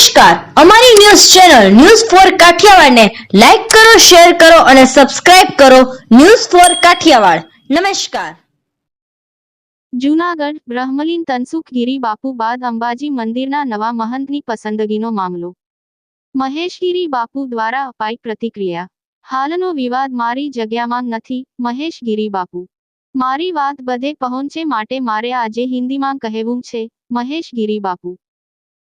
નમસ્કાર, અમારી news channel news for Kathiawad ને લાઈક કરો, શેર કરો અને સબસ્ક્રાઇબ કરો. News for Kathiawad. નમસ્કાર. જૂનાગઢ બ્રહ્મલીન તનસુખ ગીરી બાપુ બાદ અંબાજી મંદિરના નવા મહંતની પસંદગીનો મામલો. મહેશગીરી બાપુ દ્વારા અપાઈ પ્રતિક્રિયા. હાલનો વિવાદ મારી જગ્યામાં નથી. મહેશગીરી બાપુ, મારી વાત બધે પહોંચે માટે મારે આજે હિન્દીમાં કહેવું છે. મહેશગીરી બાપુ,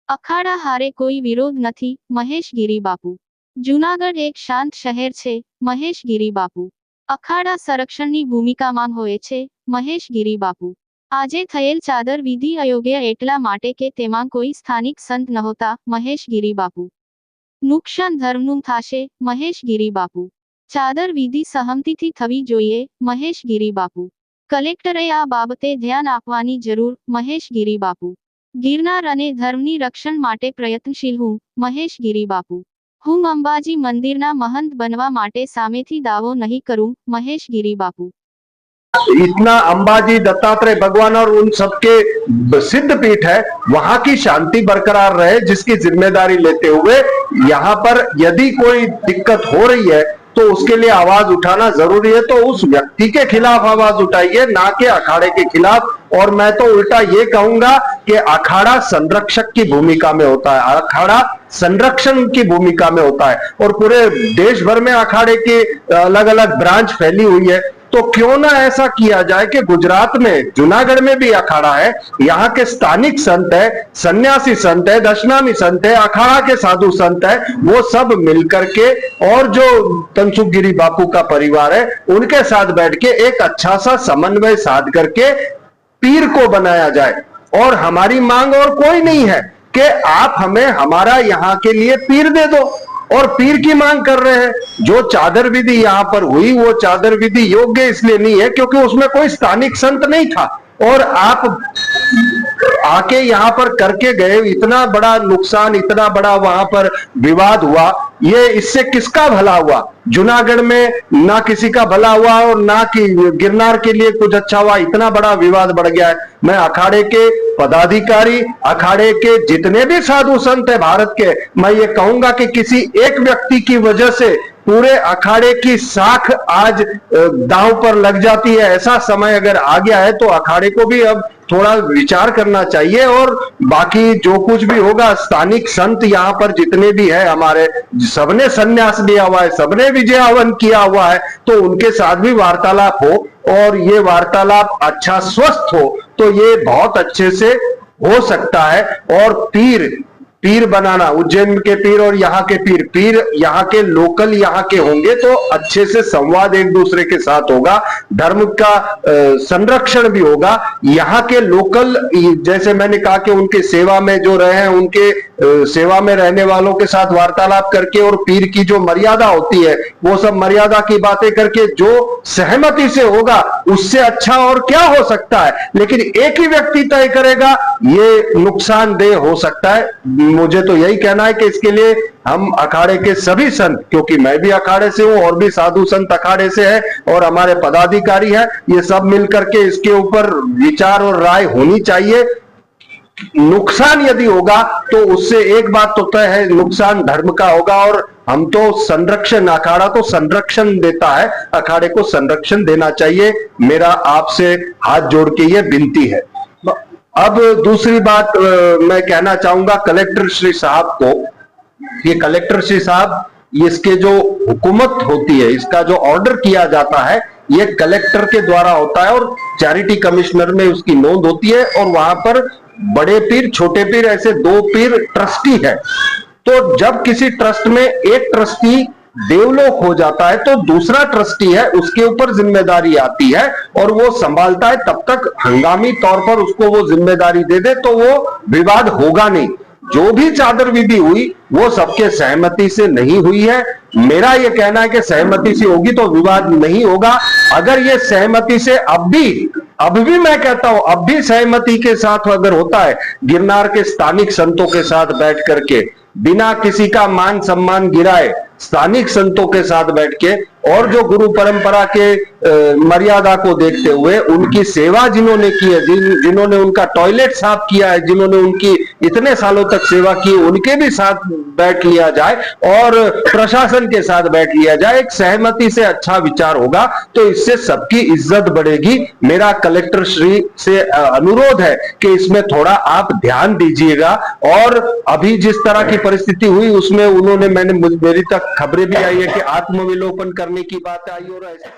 અખાડા હારે કોઈ વિરોધ નથી. મહેશગીરી બાપુ, જૂનાગઢ એક શાંત શહેર છે. મહેશગીરી બાપુ, અખાડા સંરક્ષણની ભૂમિકામાં હોય છે. મહેશગીરી બાપુ, આજે થયેલ ચાદર વિધિ અયોગ્ય એટલા માટે કે તેમાં કોઈ સ્થાનિક સંત નહોતા. મહેશગીરી બાપુ, નુકસાન ધર્મનું થશે. મહેશગીરી બાપુ, ચાદર વિધિ સહમતિથી થવી જોઈએ. મહેશગીરી બાપુ, કલેક્ટરે આ બાબતે ધ્યાન આપવાની જરૂર. મહેશગીરી બાપુ, ગિરનાર અને ધર્મની રક્ષણ માટે પ્રયત્નશીલ હું. મહેશગીરી બાપુ, હું અંબાજી મંદિરના મહંત બનવા માટે સામેથી દાવો નહીં કरूं. મહેશગીરી બાપુ, इतना अंबाजी दत्तात्रेय भगवान और उन सबके सिद्ध पीठ है, वहां की शांति बरकरार रहे, जिसकी जिम्मेदारी लेते हुए यहाँ पर यदि कोई दिक्कत हो रही है तो उसके लिए आवाज उठाना जरूरी है. तो उस व्यक्ति के खिलाफ आवाज उठाइए, ना कि अखाड़े के खिलाफ. और मैं तो उल्टा ये कहूंगा कि अखाड़ा संरक्षक की भूमिका में होता है, अखाड़ा संरक्षण की भूमिका में होता है. और पूरे देश भर में अखाड़े की अलग अलग ब्रांच फैली हुई है. तो क्यों ना ऐसा किया जाए कि गुजरात में जूनागढ़ में भी अखाड़ा है, यहाँ के स्थानिक संत है, सन्यासी संत है, दशनामी संत है, अखाड़ा के साधु संत है, वो सब मिलकर के और जो तनसुख गिरी बापू का परिवार है उनके साथ बैठ के एक अच्छा सा समन्वय साध करके पीर को बनाया जाए. और हमारी मांग और कोई नहीं है कि आप हमें हमारा यहाँ के लिए पीर दे दो, और पीर की मांग कर रहे हैं. जो चादर विधि यहाँ पर हुई वो चादर विधि योग्य इसलिए नहीं है क्योंकि उसमें कोई स्थानिक संत नहीं था. और आप आके यहाँ पर करके गए, इतना बड़ा नुकसान, इतना बड़ा वहां पर विवाद हुआ. ये इससे किसका भला हुआ? जूनागढ़ में ना किसी का भला हुआ और ना कि गिरनार के लिए कुछ अच्छा हुआ. इतना बड़ा विवाद बढ़ गया है. मैं अखाड़े के पदाधिकारी, अखाड़े के जितने भी साधु संत है भारत के, मैं ये कहूंगा कि किसी एक व्यक्ति की वजह से पूरे अखाड़े की साख आज दांव पर लग जाती है. ऐसा समय अगर आ गया है तो अखाड़े को भी अब थोड़ा विचार करना चाहिए. और बाकी जो कुछ भी होगा, स्थानिक संत यहाँ पर जितने भी है हमारे, सबने संन्यास लिया हुआ है, सबने विजय हवन किया हुआ है, तो उनके साथ भी वार्तालाप हो और ये वार्तालाप अच्छा स्वस्थ हो तो ये बहुत अच्छे से हो सकता है. और पीर बनाना, उज्जैन के पीर और यहाँ के पीर यहाँ के लोकल यहाँ के होंगे तो अच्छे से संवाद एक दूसरे के साथ होगा, धर्म का संरक्षण भी होगा. यहाँ के लोकल, जैसे मैंने कहा कि उनके सेवा में जो रहे हैं, उनके सेवा में रहने वालों के साथ वार्तालाप करके और पीर की जो मर्यादा होती है वो सब मर्यादा की बातें करके जो सहमति से होगा उससे अच्छा और क्या हो सकता है. लेकिन एक ही व्यक्ति तय करेगा, ये नुकसानदेह हो सकता है. मुझे तो यही कहना है कि इसके लिए हम अखाड़े के सभी संत, क्योंकि मैं भी अखाड़े से हूं और भी साधु संत अखाड़े से है और हमारे पदाधिकारी है, ये सब मिलकर के इसके ऊपर विचार और राय होनी चाहिए. नुकसान यदि होगा तो उससे एक बात तो तय है, नुकसान धर्म का होगा. और हम तो संरक्षण, अखाड़ा तो संरक्षण देता है, अखाड़े को संरक्षण देना चाहिए. मेरा आपसे हाथ जोड़ के ये विनती है. अब दूसरी बात मैं कहना चाहूंगा कलेक्टर श्री साहब को. ये कलेक्टर श्री साहब, इसके जो हुकूमत होती है, इसका जो ऑर्डर किया जाता है ये कलेक्टर के द्वारा होता है और चैरिटी कमिश्नर में उसकी नोंद होती है. और वहां पर बड़े पीर, छोटे पीर, ऐसे दो पीर ट्रस्टी है. तो जब किसी ट्रस्ट में एक ट्रस्टी देवलोक हो जाता है तो दूसरा ट्रस्टी है, उसके ऊपर जिम्मेदारी आती है और वो संभालता है. तब तक हंगामी तौर पर उसको वो जिम्मेदारी दे दे तो वो विवाद होगा नहीं. जो भी चादर विधि हुई वो सबके सहमति से नहीं हुई है. मेरा ये कहना है कि सहमति से होगी तो विवाद नहीं होगा. अगर ये सहमति से अब भी मैं कहता हूं, अब भी सहमति के साथ अगर होता है, गिरनार के स्थानिक संतों के साथ बैठ करके, बिना किसी का मान सम्मान गिराए, स्थानिक संतों के साथ बैठ के और जो गुरु परंपरा के मर्यादा को देखते हुए उनकी सेवा जिन्होंने की है, जिन्होंने उनका टॉयलेट साफ किया है, जिन्होंने उनकी इतने सालों तक सेवा की, उनके भी साथ बैठ लिया जाए और प्रशासन के साथ बैठ लिया जाए, एक सहमति से अच्छा विचार होगा तो इससे सबकी इज्जत बढ़ेगी। मेरा कलेक्टर श्री से अनुरोध है कि इसमें थोड़ा आप ध्यान दीजिएगा। और अभी जिस तरह की परिस्थिति हुई उसमें मेरी तक खबरें भी आई है कि आत्मविलोपन करने की बात आई और ऐसा